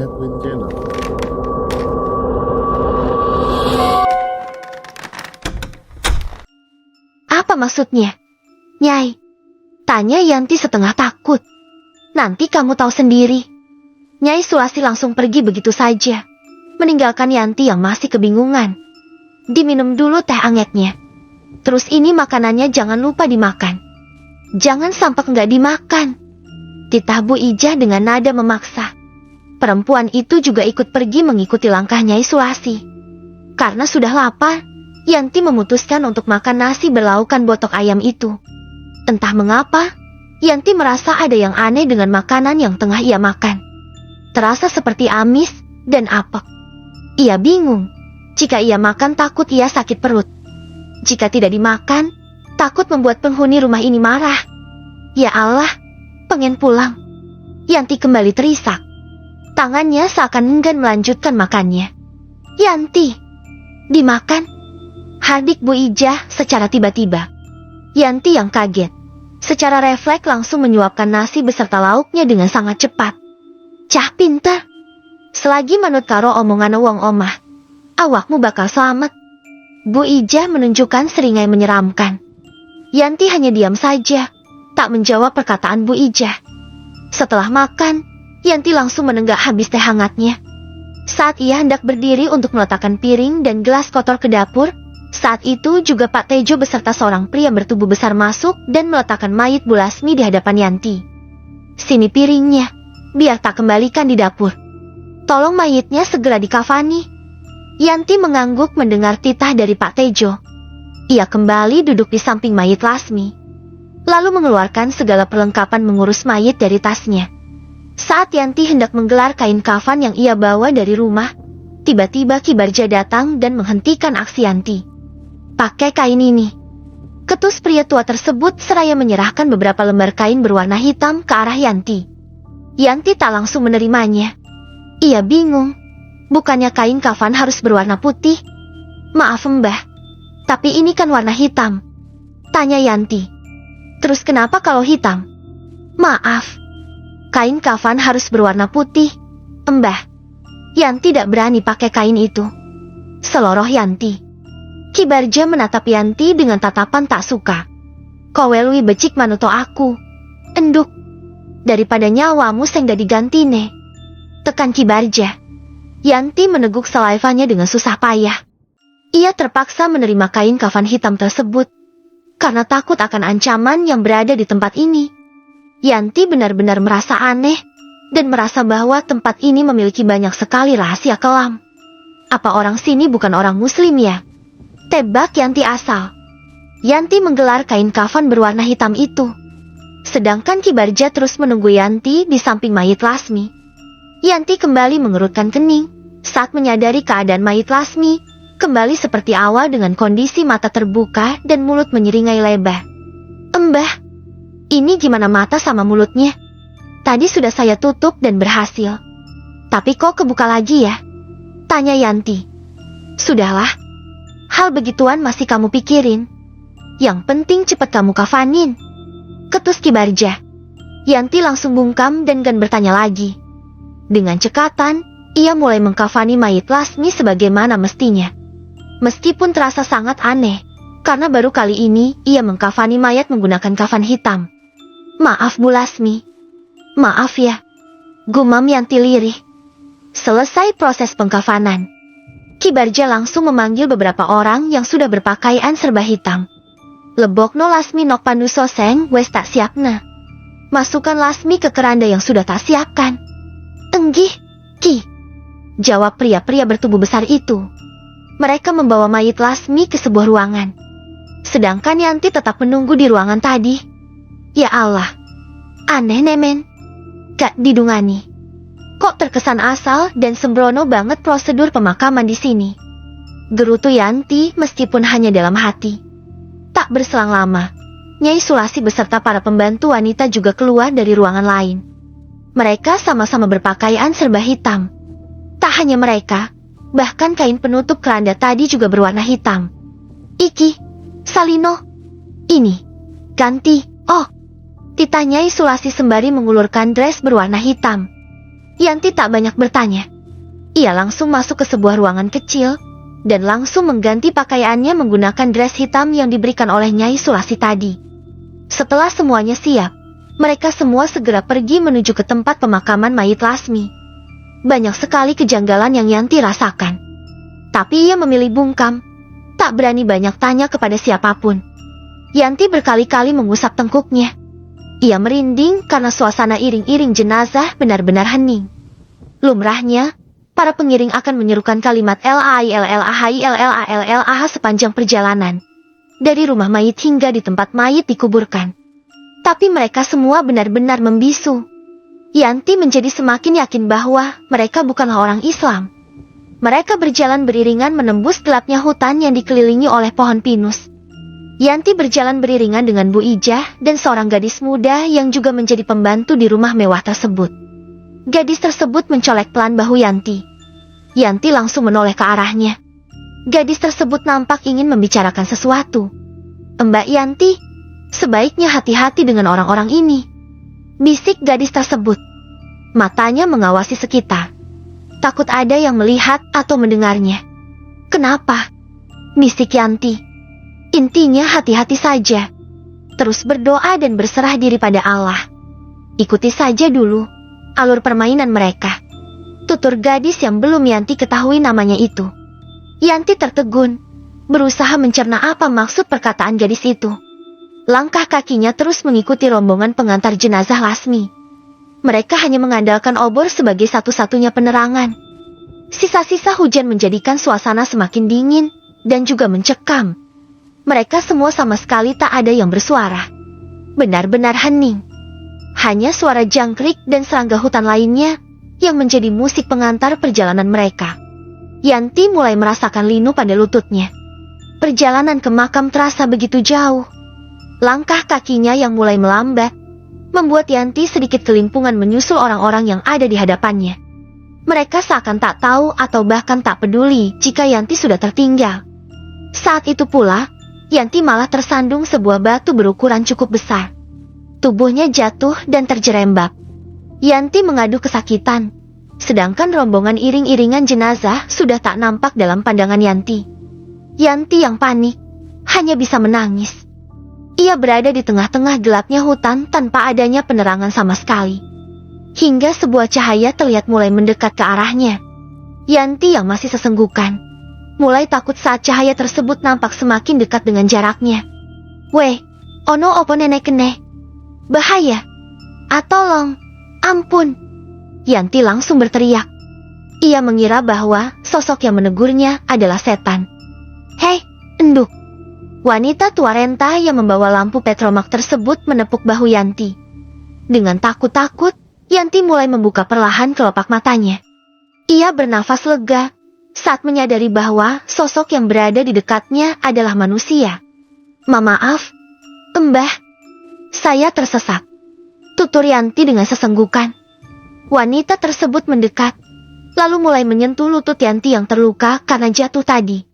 Edwin Channel. Apa maksudnya? Nyai, tanya Yanti setengah takut. Nanti kamu tahu sendiri. Nyai Sulasi langsung pergi begitu saja, meninggalkan Yanti yang masih kebingungan. Diminum dulu teh angetnya. Terus ini makanannya jangan lupa dimakan. Jangan sampai nggak dimakan. Titah Bu Ijah dengan nada memaksa. Perempuan itu juga ikut pergi mengikuti langkah Nyai Sulasi. Karena sudah lapar, Yanti memutuskan untuk makan nasi berlaukan botok ayam itu. Entah mengapa, Yanti merasa ada yang aneh dengan makanan yang tengah ia makan. Terasa seperti amis dan apek. Ia bingung. Jika ia makan takut ia sakit perut. Jika tidak dimakan, takut membuat penghuni rumah ini marah. Ya Allah, pengen pulang. Yanti kembali terisak. Tangannya seakan enggan melanjutkan makannya. Yanti, dimakan? Hardik Bu Ijah secara tiba-tiba. Yanti yang kaget, secara refleks langsung menyuapkan nasi beserta lauknya dengan sangat cepat. Cah pintar. Selagi manut karo omongan wong omah, awakmu bakal selamat. Bu Ijah menunjukkan seringai menyeramkan. Yanti hanya diam saja, tak menjawab perkataan Bu Ijah. Setelah makan, Yanti langsung menenggak habis teh hangatnya. Saat ia hendak berdiri untuk meletakkan piring dan gelas kotor ke dapur, saat itu juga Pak Tejo beserta seorang pria bertubuh besar masuk dan meletakkan mayit Bu Lasmi di hadapan Yanti. Sini piringnya, biar tak kembalikan di dapur. Tolong mayitnya segera dikafani. Yanti mengangguk mendengar titah dari Pak Tejo. Ia kembali duduk di samping mayit Lasmi, lalu mengeluarkan segala perlengkapan mengurus mayit dari tasnya. Saat Yanti hendak menggelar kain kafan yang ia bawa dari rumah, tiba-tiba Ki Barja datang dan menghentikan aksi Yanti. Pakai kain ini. Ketus pria tua tersebut seraya menyerahkan beberapa lembar kain berwarna hitam ke arah Yanti. Yanti tak langsung menerimanya. Ia bingung. Bukannya kain kafan harus berwarna putih? Maaf Mbah, tapi ini kan warna hitam. Tanya Yanti. Terus kenapa kalau hitam? Maaf, kain kafan harus berwarna putih, Mbah. Yanti tidak berani pakai kain itu. Seloroh Yanti. Ki Barja menatap Yanti dengan tatapan tak suka. Kowe luwih becik manuto aku. Enduk. Daripada nyawamu seng da digantine. Tekan Ki Barja. Yanti meneguk salivannya dengan susah payah. Ia terpaksa menerima kain kafan hitam tersebut karena takut akan ancaman yang berada di tempat ini. Yanti benar-benar merasa aneh dan merasa bahwa tempat ini memiliki banyak sekali rahasia kelam. Apa orang sini bukan orang muslim ya? Tebak Yanti asal. Yanti menggelar kain kafan berwarna hitam itu. Sedangkan Ki Barja terus menunggu Yanti di samping mayit Lasmi. Yanti kembali mengerutkan kening saat menyadari keadaan mayit Lasmi kembali seperti awal dengan kondisi mata terbuka dan mulut menyeringai lebar. Mbah, ini gimana mata sama mulutnya? Tadi sudah saya tutup dan berhasil. Tapi kok kebuka lagi ya? Tanya Yanti. Sudahlah, hal begituan masih kamu pikirin. Yang penting cepat kamu kafanin. Ketus Ki Barja. Yanti langsung bungkam dan bertanya lagi. Dengan cekatan, ia mulai mengkafani mayit Lasmi sebagaimana mestinya. Meskipun terasa sangat aneh, karena baru kali ini ia mengkafani mayat menggunakan kafan hitam. Maaf Bu Lasmi. Maaf ya. Gumam Yanti lirih. Selesai proses pengkafanan, Ki Barja langsung memanggil beberapa orang yang sudah berpakaian serba hitam. Lebokno Lasmi nok pandu soseng wes tak siapna. Masukkan Lasmi ke keranda yang sudah tak siapkan. Enggih, Ki. Jawab pria-pria bertubuh besar itu. Mereka membawa mayit Lasmi ke sebuah ruangan. Sedangkan Yanti tetap menunggu di ruangan tadi. Ya Allah. Aneh nemen. Gak didungani. Kok terkesan asal dan sembrono banget prosedur pemakaman di sini. Gerutu Yanti meskipun hanya dalam hati. Tak berselang lama, Nyai Sulasi beserta para pembantu wanita juga keluar dari ruangan lain. Mereka sama-sama berpakaian serba hitam. Tak hanya mereka, bahkan kain penutup keranda tadi juga berwarna hitam. Iki, Salino. Ini, ganti. Oh, titah Nyai Sulasi sembari mengulurkan dress berwarna hitam. Yanti tak banyak bertanya. Ia langsung masuk ke sebuah ruangan kecil, dan langsung mengganti pakaiannya menggunakan dress hitam yang diberikan oleh Nyai Sulasi tadi. Setelah semuanya siap, mereka semua segera pergi menuju ke tempat pemakaman mayit Lasmi. Banyak sekali kejanggalan yang Yanti rasakan. Tapi ia memilih bungkam, tak berani banyak tanya kepada siapapun. Yanti berkali-kali mengusap tengkuknya. Ia merinding karena suasana iring-iring jenazah benar-benar hening. Lumrahnya, para pengiring akan menyerukan kalimat LAILLAHILLALLAH sepanjang perjalanan, dari rumah mayit hingga di tempat mayit dikuburkan. Tapi mereka semua benar-benar membisu. Yanti menjadi semakin yakin bahwa mereka bukanlah orang Islam. Mereka berjalan beriringan menembus gelapnya hutan yang dikelilingi oleh pohon pinus. Yanti berjalan beriringan dengan Bu Ijah dan seorang gadis muda yang juga menjadi pembantu di rumah mewah tersebut. Gadis tersebut mencolek pelan bahu Yanti. Yanti langsung menoleh ke arahnya. Gadis tersebut nampak ingin membicarakan sesuatu. "Mbak Yanti, sebaiknya hati-hati dengan orang-orang ini," bisik gadis tersebut. Matanya mengawasi sekitar. Takut ada yang melihat atau mendengarnya. "Kenapa?" bisik Yanti. "Intinya hati-hati saja. Terus berdoa dan berserah diri pada Allah. Ikuti saja dulu alur permainan mereka," tutur gadis yang belum Yanti ketahui namanya itu. Yanti tertegun, berusaha mencerna apa maksud perkataan gadis itu. Langkah kakinya terus mengikuti rombongan pengantar jenazah Lasmi. Mereka hanya mengandalkan obor sebagai satu-satunya penerangan. Sisa-sisa hujan menjadikan suasana semakin dingin dan juga mencekam. Mereka semua sama sekali tak ada yang bersuara. Benar-benar hening. Hanya suara jangkrik dan serangga hutan lainnya yang menjadi musik pengantar perjalanan mereka. Yanti mulai merasakan linu pada lututnya. Perjalanan ke makam terasa begitu jauh. Langkah kakinya yang mulai melambat membuat Yanti sedikit kelimpungan menyusul orang-orang yang ada di hadapannya. Mereka seakan tak tahu atau bahkan tak peduli jika Yanti sudah tertinggal. Saat itu pula, Yanti malah tersandung sebuah batu berukuran cukup besar. Tubuhnya jatuh dan terjerembab. Yanti mengadu kesakitan, sedangkan rombongan iring-iringan jenazah sudah tak nampak dalam pandangan Yanti. Yanti yang panik, hanya bisa menangis. Ia berada di tengah-tengah gelapnya hutan tanpa adanya penerangan sama sekali. Hingga sebuah cahaya terlihat mulai mendekat ke arahnya. Yanti yang masih sesenggukan, mulai takut saat cahaya tersebut nampak semakin dekat dengan jaraknya. "Weh, ono opo nenek kene? Bahaya! Tolong, ampun!" Yanti langsung berteriak. Ia mengira bahwa sosok yang menegurnya adalah setan. "Hei, enduk!" Wanita tua renta yang membawa lampu petromak tersebut menepuk bahu Yanti. Dengan takut-takut, Yanti mulai membuka perlahan kelopak matanya. Ia bernafas lega saat menyadari bahwa sosok yang berada di dekatnya adalah manusia. "Maaf, Mbah. Saya tersesat," tutur Yanti dengan sesenggukan. Wanita tersebut mendekat, lalu mulai menyentuh lutut Yanti yang terluka karena jatuh tadi.